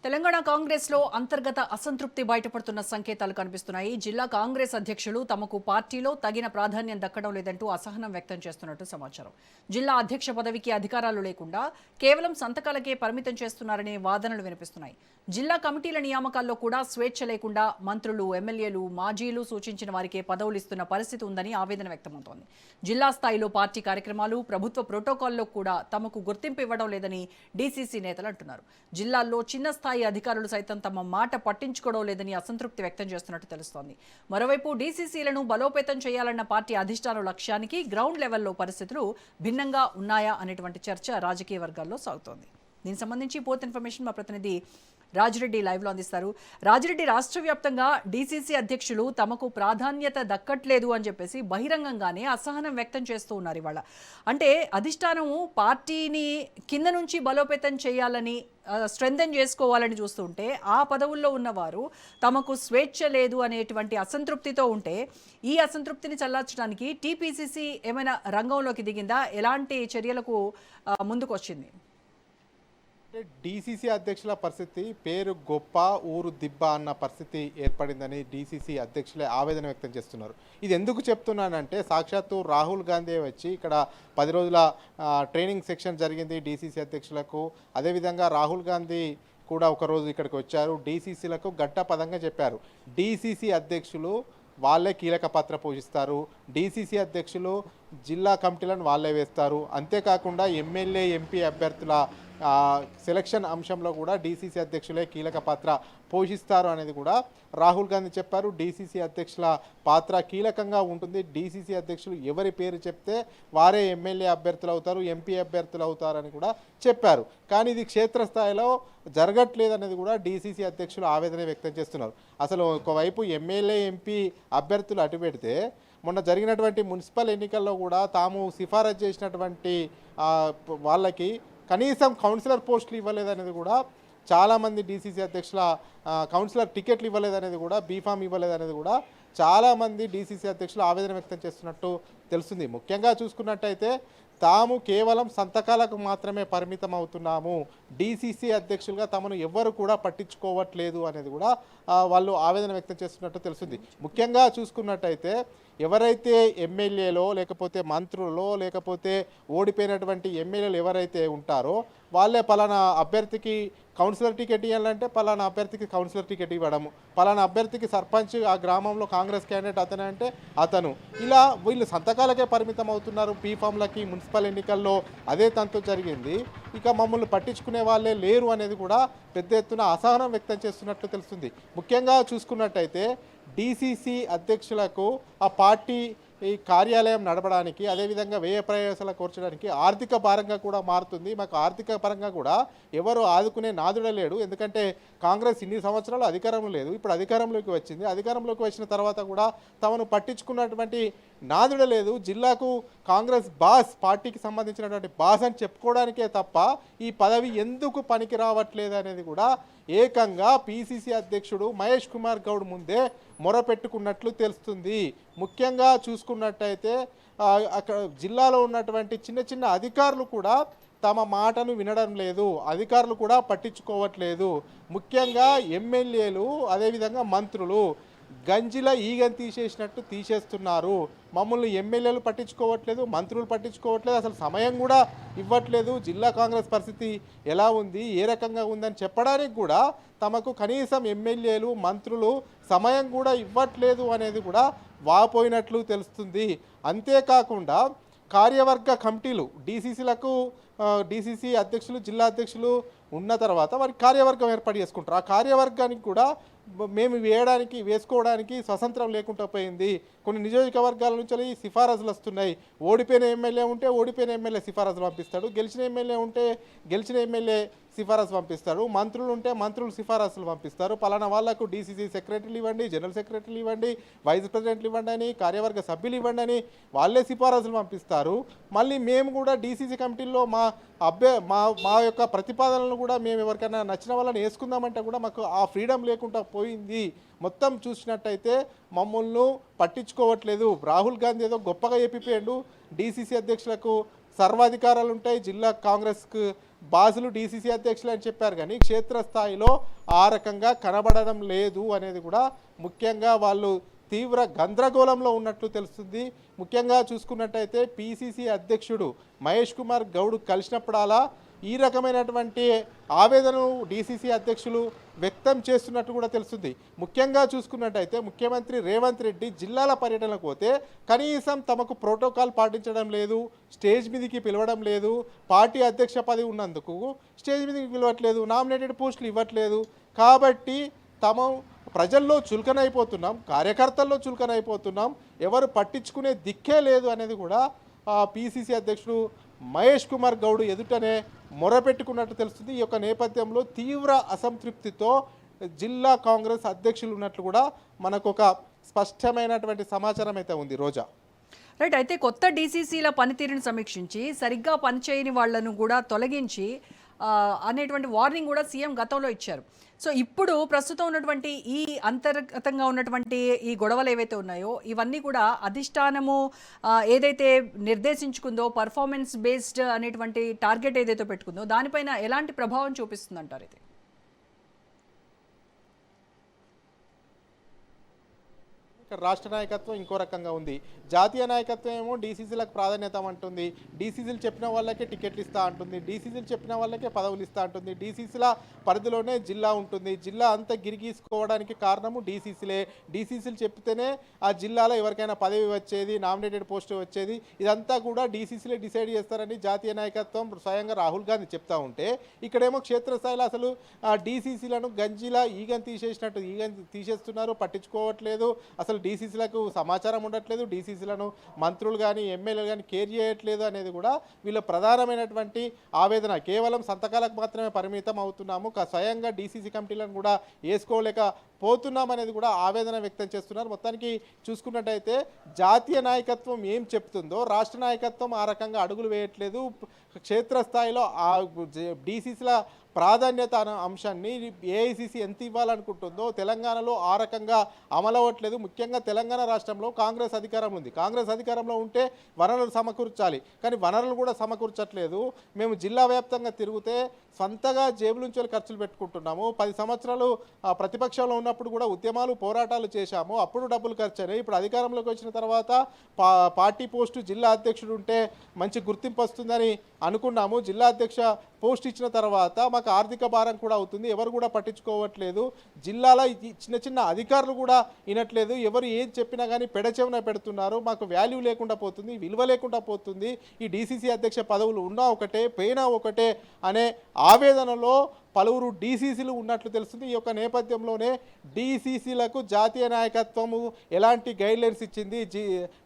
తెలంగాణ కాంగ్రెస్ లో అంతర్గత అసంతృప్తి బయటపడుతున్న సంకేతాలు కనిపిస్తున్నాయి. జిల్లా కాంగ్రెస్ అధ్యక్షులు తమకు పార్టీలో తగిన ప్రాధాన్యం దక్కడం లేదంటూ అసహనం వ్యక్తం చేస్తున్నట్టు సమాచారం. జిల్లా అధ్యక్ష పదవికి అధికారాలు లేకుండా కేవలం సంతకాలకే పరిమితం చేస్తున్నారనే వాదనలు వినిపిస్తున్నాయి. జిల్లా కమిటీల నియామకాల్లో కూడా స్వేచ్ఛ లేకుండా మంత్రులు, ఎమ్మెల్యేలు, మాజీలు సూచించిన వారికే పదవులు ఇస్తున్న పరిస్థితి ఉందని ఆవేదన వ్యక్తమవుతోంది. జిల్లా స్థాయిలో పార్టీ కార్యక్రమాలు, ప్రభుత్వ ప్రోటోకాల్లో కూడా తమకు గుర్తింపు ఇవ్వడం లేదని డీసీసీ నేతలు అంటున్నారు. జిల్లాల్లో చిన్న స్థాయి అధికారులు సైతం తమ మాట పట్టించుకోవడం లేదని అసంతృప్తి వ్యక్తం చేస్తున్నట్టు తెలుస్తోంది. మరోవైపు డీసీసీలను బలోపేతం చేయాలన్న పార్టీ అధిష్టాన లక్ష్యానికి గ్రౌండ్ లెవెల్లో పరిస్థితులు భిన్నంగా ఉన్నాయా అనేటువంటి చర్చ రాజకీయ వర్గాల్లో సాగుతోంది. దీనికి సంబంధించి పూర్తి ఇన్ఫర్మేషన్ మా ప్రతినిధి రాజిరెడ్డి లైవ్ లో అందిస్తారు. రాజిరెడ్డి, రాష్ట్ర వ్యాప్తంగా డీసీసీ అధ్యక్షులు తమకు ప్రాధాన్యత దక్కట్లేదు అని చెప్పేసి బహిరంగంగానే అసహనం వ్యక్తం చేస్తూ ఉన్నారు ఇవాళ. అంటే అధిష్టానం పార్టీని కింద నుంచి బలోపేతం చేయాలని, స్ట్రెంథెన్ చేసుకోవాలని చూస్తుంటే ఆ పదవుల్లో ఉన్నవారు తమకు స్వేచ్ఛ లేదు అనేటువంటి అసంతృప్తితో ఉంటే ఈ అసంతృప్తిని చల్లార్చడానికి టీపీసీసీ ఏమైనా రంగంలోకి దిగిందా? ఎలాంటి చర్యలకు ముందుకు వచ్చింది? డీసీసీ అధ్యక్షుల పరిస్థితి పేరు గొప్ప ఊరు దిబ్బ అన్న పరిస్థితి ఏర్పడిందని డీసీసీ అధ్యక్షులే ఆవేదన వ్యక్తం చేస్తున్నారు. ఇది ఎందుకు చెప్తున్నానంటే సాక్షాత్తు రాహుల్ గాంధీ వచ్చి ఇక్కడ 10 రోజుల ట్రైనింగ్ సెక్షన్ జరిగింది డీసీసీ అధ్యక్షులకు. అదేవిధంగా రాహుల్ గాంధీ కూడా ఒకరోజు ఇక్కడికి వచ్చారు. డీసీసీలకు గట్టపదంగా చెప్పారు, డీసీసీ అధ్యక్షులు వాళ్ళే కీలక పాత్ర పోషిస్తారు, డీసీసీ అధ్యక్షులు జిల్లా కమిటీలను వాళ్ళే వేస్తారు, అంతేకాకుండా ఎమ్మెల్యే ఎంపీ అభ్యర్థుల సెలక్షన్ అంశంలో కూడా డీసీసీ అధ్యక్షులే కీలక పాత్ర పోషిస్తారు అనేది కూడా రాహుల్ గాంధీ చెప్పారు. డీసీసీ అధ్యక్షుల పాత్ర కీలకంగా ఉంటుంది. డీసీసీ అధ్యక్షులు ఎవరి పేరు చెప్తే వారే ఎమ్మెల్యే అభ్యర్థులు అవుతారు, ఎంపీ అభ్యర్థులు అవుతారని కూడా చెప్పారు. కానీ ఇది క్షేత్రస్థాయిలో జరగట్లేదు అనేది కూడా డీసీసీ అధ్యక్షులు ఆవేదన వ్యక్తం చేస్తున్నారు. అసలు ఒకవైపు ఎమ్మెల్యే ఎంపీ అభ్యర్థులు అటు పెడితే మొన్న జరిగినటువంటి మున్సిపల్ ఎన్నికల్లో కూడా తాము సిఫారసు చేసినటువంటి వాళ్ళకి కనీసం కౌన్సిలర్ పోస్టులు ఇవ్వలేదనేది కూడా చాలామంది డీసీసీ అధ్యక్షుల కౌన్సిలర్ టికెట్లు ఇవ్వలేదనేది కూడా, బీఫామ్ ఇవ్వలేదనేది కూడా చాలామంది డీసీసీ అధ్యక్షులు ఆవేదన వ్యక్తం చేస్తున్నట్టు తెలుస్తుంది. ముఖ్యంగా చూసుకున్నట్టయితే తాము కేవలం సంతకాలకు మాత్రమే పరిమితం అవుతున్నాము, డీసీసీ అధ్యక్షులుగా తమను ఎవ్వరు కూడా పట్టించుకోవట్లేదు అనేది కూడా వాళ్ళు ఆవేదన వ్యక్తం చేస్తున్నట్టు తెలుస్తుంది. ముఖ్యంగా చూసుకున్నట్టయితే ఎవరైతే ఎమ్మెల్యేలో లేకపోతే మంత్రులలో లేకపోతే ఓడిపోయినటువంటి ఎమ్మెల్యేలు ఎవరైతే ఉంటారో వాళ్ళే పలానా అభ్యర్థికి కౌన్సిలర్ టికెట్ ఇవ్వాలంటే పలానా అభ్యర్థికి కౌన్సిలర్ టికెట్ ఇవ్వడము, పలానా అభ్యర్థికి సర్పంచ్ ఆ గ్రామంలో కాంగ్రెస్ క్యాండిడేట్ అతనే అంటే అతను, ఇలా వీళ్ళు సంతకాలకే పరిమితం అవుతున్నారు. బీఫామ్లకి మున్సిపల్ ఎన్నికల్లో అదే తంతు జరిగింది. ఇక మమ్మల్ని పట్టించుకునే వాళ్ళే లేరు అనేది కూడా పెద్ద ఎత్తున అసహనం వ్యక్తం చేస్తున్నట్లు తెలుస్తుంది. ముఖ్యంగా చూసుకున్నట్టయితే డీసీసీ అధ్యక్షులకు ఆ పార్టీ ఈ కార్యాలయం నడపడానికి, అదేవిధంగా వ్యయ ప్రయాసాలు కూర్చడానికి ఆర్థిక భారంగా కూడా మారుతుంది. మాకు ఆర్థిక పరంగా కూడా ఎవరు ఆదుకునే నాదుడే లేడు. ఎందుకంటే కాంగ్రెస్ ఇన్ని సంవత్సరాలు అధికారంలో లేదు, ఇప్పుడు అధికారంలోకి వచ్చింది. అధికారంలోకి వచ్చిన తర్వాత కూడా తమను పట్టించుకున్నటువంటి నాదుడే లేదు. జిల్లాకు కాంగ్రెస్ బాస్, పార్టీకి సంబంధించినటువంటి బాస్ అని చెప్పుకోవడానికే తప్ప ఈ పదవి ఎందుకు పనికి రావట్లేదు అనేది కూడా ఏకంగా పీసీసీ అధ్యక్షుడు మహేష్ కుమార్ గౌడ్ ముందే మొరపెట్టుకున్నట్లు తెలుస్తుంది. ముఖ్యంగా చూసుకున్నట్టయితే అక్కడ జిల్లాలో ఉన్నటువంటి చిన్న చిన్న అధికారులు కూడా తమ మాటను వినడం లేదు, అధికారులు కూడా పట్టించుకోవట్లేదు. ముఖ్యంగా ఎమ్మెల్యేలు అదేవిధంగా మంత్రులు గంజిల ఈగని తీసేసినట్టు తీసేస్తున్నారు. మమ్మల్ని ఎమ్మెల్యేలు పట్టించుకోవట్లేదు, మంత్రులు పట్టించుకోవట్లేదు, అసలు సమయం కూడా ఇవ్వట్లేదు. జిల్లా కాంగ్రెస్ పరిస్థితి ఎలా ఉంది, ఏ రకంగా ఉందని చెప్పడానికి కూడా తమకు కనీసం ఎమ్మెల్యేలు మంత్రులు సమయం కూడా ఇవ్వట్లేదు అనేది కూడా వాపోయినట్లు తెలుస్తుంది. అంతేకాకుండా కార్యవర్గ కమిటీలు డీసీసీలకు, డీసీసీ అధ్యక్షులు, జిల్లా అధ్యక్షులు ఉన్న తర్వాత వారికి కార్యవర్గం ఏర్పాటు చేసుకుంటారు. ఆ కార్యవర్గానికి కూడా మేము వేసుకోవడానికి స్వతంత్రం లేకుండా పోయింది. కొన్ని నియోజకవర్గాల నుంచి సిఫారసులు వస్తున్నాయి. ఓడిపోయిన ఎమ్మెల్యే ఉంటే ఓడిపోయిన ఎమ్మెల్యే సిఫారసులు పంపిస్తాడు, గెలిచిన ఎమ్మెల్యే ఉంటే గెలిచిన ఎమ్మెల్యే సిఫారసు పంపిస్తారు, మంత్రులు ఉంటే మంత్రులు సిఫారసులు పంపిస్తారు. పలానా వాళ్లకు డీసీసీ సెక్రటరీలు ఇవ్వండి, జనరల్ సెక్రటరీలు ఇవ్వండి, వైస్ ప్రెసిడెంట్లు ఇవ్వండి అని, కార్యవర్గ సభ్యులు ఇవ్వండి అని వాళ్ళే సిఫారసులు పంపిస్తారు. మళ్ళీ మేము కూడా డీసీసీ కమిటీల్లో మా యొక్క ప్రతిపాదనలను కూడా మేము ఎవరికైనా నచ్చిన వాళ్ళని వేసుకుందామంటే కూడా మాకు ఆ ఫ్రీడమ్ లేకుండా పోయింది. మొత్తం చూసినట్టయితే మమ్మల్ని పట్టించుకోవట్లేదు. రాహుల్ గాంధీ ఏదో గొప్పగా చెప్పిపోయాడు, డీసీసీ అధ్యక్షులకు సర్వాధికారాలు ఉంటాయి, జిల్లా కాంగ్రెస్కు బాసులు డీసీసీ అధ్యక్షులు అని చెప్పారు కానీ క్షేత్రస్థాయిలో ఆ రకంగా కనబడడం లేదు అనేది కూడా ముఖ్యంగా వాళ్ళు తీవ్ర గందరగోళంలో ఉన్నట్లు తెలుస్తుంది. ముఖ్యంగా చూసుకున్నట్టయితే పిసిసి అధ్యక్షుడు మహేష్ కుమార్ గౌడ్ కలిసినప్పుడల్లా ఈ రకమైనటువంటి ఆవేదనను డీసీసీ అధ్యక్షులు వ్యక్తం చేస్తున్నట్టు కూడా తెలుస్తుంది. ముఖ్యంగా చూసుకున్నట్టయితే ముఖ్యమంత్రి రేవంత్ రెడ్డి జిల్లాల పర్యటనకు పోతే కనీసం తమకు ప్రోటోకాల్ పాటించడం లేదు, స్టేజ్ మీదకి పిలవడం లేదు, పార్టీ అధ్యక్ష పదవి ఉన్నందుకు స్టేజ్ మీదకి పిలవట్లేదు, నామినేటెడ్ పోస్టులు ఇవ్వట్లేదు. కాబట్టి ప్రజల్లో చులకనైపోతున్నాం, కార్యకర్తల్లో చులకనైపోతున్నాం, ఎవరు పట్టించుకునే దిక్కే లేదు అనేది కూడా పిసిసి అధ్యక్షుడు మహేష్ కుమార్ గౌడ్ ఎదుటనే మొరపెట్టుకున్నట్టు తెలుస్తుంది. ఈ యొక్క నేపథ్యంలో తీవ్ర అసంతృప్తితో జిల్లా కాంగ్రెస్ అధ్యక్షులు ఉన్నట్లు కూడా మనకు ఒక స్పష్టమైనటువంటి సమాచారం అయితే ఉంది. రోజా రైట్. అయితే కొత్త డీసీసీల పనితీరును సమీక్షించి సరిగ్గా పనిచేయని వాళ్లను కూడా తొలగించి అనేటువంటి వార్నింగ్ కూడా సీఎం గతంలో ఇచ్చారు. సో ఇప్పుడు ప్రస్తుతం ఉన్నటువంటి ఈ అంతర్గతంగా ఉన్నటువంటి ఈ గొడవలు ఏవైతే ఉన్నాయో ఇవన్నీ కూడా అధిష్టానము ఏదైతే నిర్దేశించుకుందో పర్ఫార్మెన్స్ బేస్డ్ అనేటువంటి టార్గెట్ ఏదైతే పెట్టుకుందో దానిపైన ఎలాంటి ప్రభావం చూపిస్తుందంటారు? ఇది రాష్ట్ర నాయకత్వం ఇంకో రకంగా ఉంది. జాతీయ నాయకత్వం ఏమో డీసీసీలకు ప్రాధాన్యత అంటుంది, డీసీసీలు చెప్పిన వాళ్ళకే టికెట్లు ఇస్తా అంటుంది, డీసీసీలు చెప్పిన వాళ్ళకే పదవులు ఇస్తా అంటుంది, డీసీసీల పరిధిలోనే జిల్లా ఉంటుంది, జిల్లా అంతా గిరిగీసుకోవడానికి కారణము డీసీసీలే, డీసీసీలు చెప్తేనే ఆ జిల్లాలో ఎవరికైనా పదవి వచ్చేది, నామినేటెడ్ పోస్టు వచ్చేది, ఇదంతా కూడా డీసీసీలే డిసైడ్ చేస్తారని జాతీయ నాయకత్వం స్వయంగా రాహుల్ గాంధీ చెప్తా ఉంటే ఇక్కడేమో క్షేత్రస్థాయిలో అసలు డీసీసీలను గంజిలా ఈగని తీసేసినట్టు ఈగని తీసేస్తున్నారు, పట్టించుకోవట్లేదు, అసలు డీసీసీలకు సమాచారం ఉండట్లేదు, డీసీసీలను మంత్రులు కానీ ఎమ్మెల్యేలు కానీ కేర్ చేయట్లేదు అనేది కూడా వీళ్ళ ప్రధానమైనటువంటి ఆవేదన. కేవలం సంతకాలకు మాత్రమే పరిమితం అవుతున్నాము, స్వయంగా డీసీసీ కమిటీలను కూడా వేసుకోలేకపోతున్నాం అనేది కూడా ఆవేదన వ్యక్తం చేస్తున్నారు. మొత్తానికి చూసుకున్నట్టయితే జాతీయ నాయకత్వం ఏం చెప్తుందో రాష్ట్ర నాయకత్వం ఆ రకంగా అడుగులు వేయట్లేదు. క్షేత్రస్థాయిలో డీసీసీల ప్రాధాన్యత అంశాన్ని ఏఐసీసీ ఎంత ఇవ్వాలనుకుంటుందో తెలంగాణలో ఆ రకంగా అమలవ్వట్లేదు. ముఖ్యంగా తెలంగాణ రాష్ట్రంలో కాంగ్రెస్ అధికారంలో ఉంది, కాంగ్రెస్ అధికారంలో ఉంటే వనరులు సమకూర్చాలి, కానీ వనరులు కూడా సమకూర్చట్లేదు. మేము జిల్లా వ్యాప్తంగా తిరిగితే సొంతగా జేబుల నుంచి ఖర్చులు పెట్టుకుంటున్నాము. 10 సంవత్సరాలు ప్రతిపక్షంలో ఉన్నప్పుడు కూడా ఉద్యమాలు పోరాటాలు చేశాము, అప్పుడు డబ్బులు ఖర్చు అయినాయి. ఇప్పుడు అధికారంలోకి వచ్చిన తర్వాత పార్టీ పోస్టు జిల్లా అధ్యక్షుడు ఉంటే మంచి గుర్తింపు వస్తుందని అనుకున్నాము, జిల్లా అధ్యక్ష పోస్ట్ ఇచ్చిన తర్వాత మాకు ఆర్థిక భారం కూడా అవుతుంది, ఎవరు కూడా పట్టించుకోవట్లేదు, జిల్లాలో చిన్న చిన్న అధికారులు కూడా వినట్లేదు, ఎవరు ఏం చెప్పినా కానీ పెడచెవిన పెడుతున్నారు, మాకు వాల్యూ లేకుండా పోతుంది, విలువ లేకుండా పోతుంది, ఈ డీసీసీ అధ్యక్ష పదవులు ఉన్నా ఒకటే పోయినా ఒకటే అనే ఆవేదనలో పలువురు డీసీసీలు ఉన్నట్లు తెలుస్తుంది. ఈ యొక్క నేపథ్యంలోనే డీసీసీలకు జాతీయ నాయకత్వము ఎలాంటి గైడ్లైన్స్ ఇచ్చింది,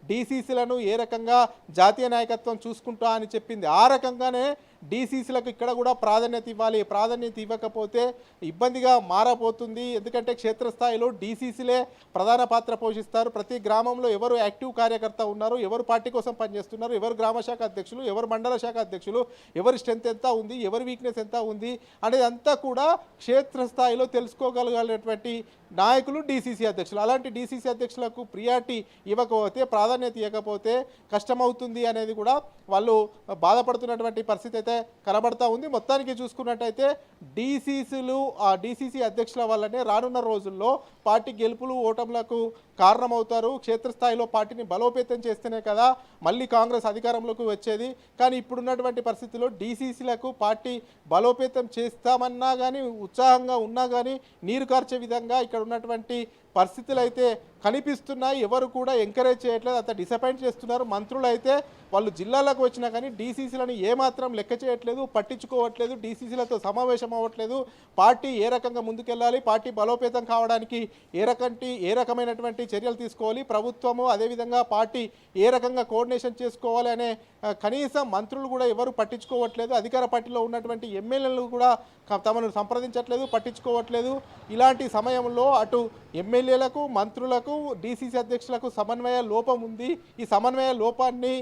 డీసీసీలను ఏ రకంగా జాతీయ నాయకత్వం చూసుకుంటా అని చెప్పింది, ఆ రకంగానే డీసీసీలకు ఇక్కడ కూడా ప్రాధాన్యత ఇవ్వాలి. ప్రాధాన్యత ఇవ్వకపోతే ఇబ్బందిగా మారబోతుంది. ఎందుకంటే క్షేత్రస్థాయిలో డీసీసీలే ప్రధాన పాత్ర పోషిస్తారు. ప్రతి గ్రామంలో ఎవరు యాక్టివ్ కార్యకర్త ఉన్నారు, ఎవరు పార్టీ కోసం పనిచేస్తున్నారు, ఎవరు గ్రామ శాఖ అధ్యక్షులు, ఎవరు మండల శాఖ అధ్యక్షులు, ఎవరి స్ట్రెంత్ ఎంత ఉంది, ఎవరి వీక్నెస్ ఎంత ఉంది అనేది అంతా కూడా క్షేత్రస్థాయిలో తెలుసుకోగలిగినటువంటి నాయకులు డీసీసీ అధ్యక్షులు. అలాంటి డీసీసీ అధ్యక్షులకు ప్రియారిటీ ఇవ్వకపోతే, ప్రాధాన్యత ఇవ్వకపోతే కష్టమవుతుంది అనేది కూడా వాళ్ళు బాధపడుతున్నటువంటి పరిస్థితి అయితే కనబడతా ఉంది. మొత్తానికి చూసుకున్నట్టయితే డీసీసీ అధ్యక్షుల వల్లనే రానున్న రోజుల్లో పార్టీ గెలుపులు ఓటములకు కారణమవుతారు. క్షేత్రస్థాయిలో పార్టీని బలోపేతం చేస్తేనే కదా మళ్ళీ కాంగ్రెస్ అధికారంలోకి వచ్చేది. కానీ ఇప్పుడున్నటువంటి పరిస్థితుల్లో డీసీసీలకు పార్టీ బలోపేతం చేస్తామన్నా కానీ ఉత్సాహంగా ఉన్నా కానీ నీరు కార్చే విధంగా ఇక్కడ ఉన్నటువంటి పరిస్థితులు అయితే కనిపిస్తున్నాయి. ఎవరు కూడా ఎంకరేజ్ చేయట్లేదు, అంత డిసప్పాయింట్ చేస్తున్నారు. మంత్రులు అయితే వాళ్ళు జిల్లాలకు వచ్చినా కానీ డీసీసీలను ఏమాత్రం లెక్క చేయట్లేదు, పట్టించుకోవట్లేదు, డీసీసీలతో సమావేశం అవ్వట్లేదు. పార్టీ ఏ రకంగా ముందుకెళ్ళాలి, పార్టీ బలోపేతం కావడానికి ఏ రకమైనటువంటి చర్యలు తీసుకోవాలి, ప్రభుత్వము అదేవిధంగా పార్టీ ఏ రకంగా కోఆర్డినేషన్ చేసుకోవాలి అనే కనీసం మంత్రులు కూడా ఎవరు పట్టించుకోవట్లేదు. అధికార పార్టీలో ఉన్నటువంటి ఎమ్మెల్యేలు కూడా తమను సంప్రదించట్లేదు, పట్టించుకోవట్లేదు. ఇలాంటి సమయంలో అటు ఎమ్మెల్యేలకు, మంత్రులకు, డీసీసీ అధ్యక్షులకు సమన్వయ లోపం ఉంది. ఈ సమన్వయ లోపాన్ని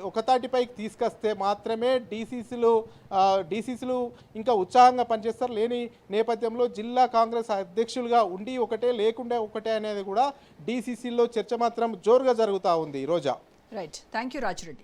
ఒకతాటిపైకి తీసుకొస్తే మాత్రమే డీసీసీలు ఇంకా ఉత్సాహంగా పనిచేస్తారు. లేని నేపథ్యంలో జిల్లా కాంగ్రెస్ అధ్యక్షులుగా ఉండి ఒకటే లేకుండా ఒకటే అనేది కూడా డీసీసీలో చర్చ మాత్రం జోరుగా జరుగుతూ ఉంది. రోజా. రైట్. Thank you Rajireddy.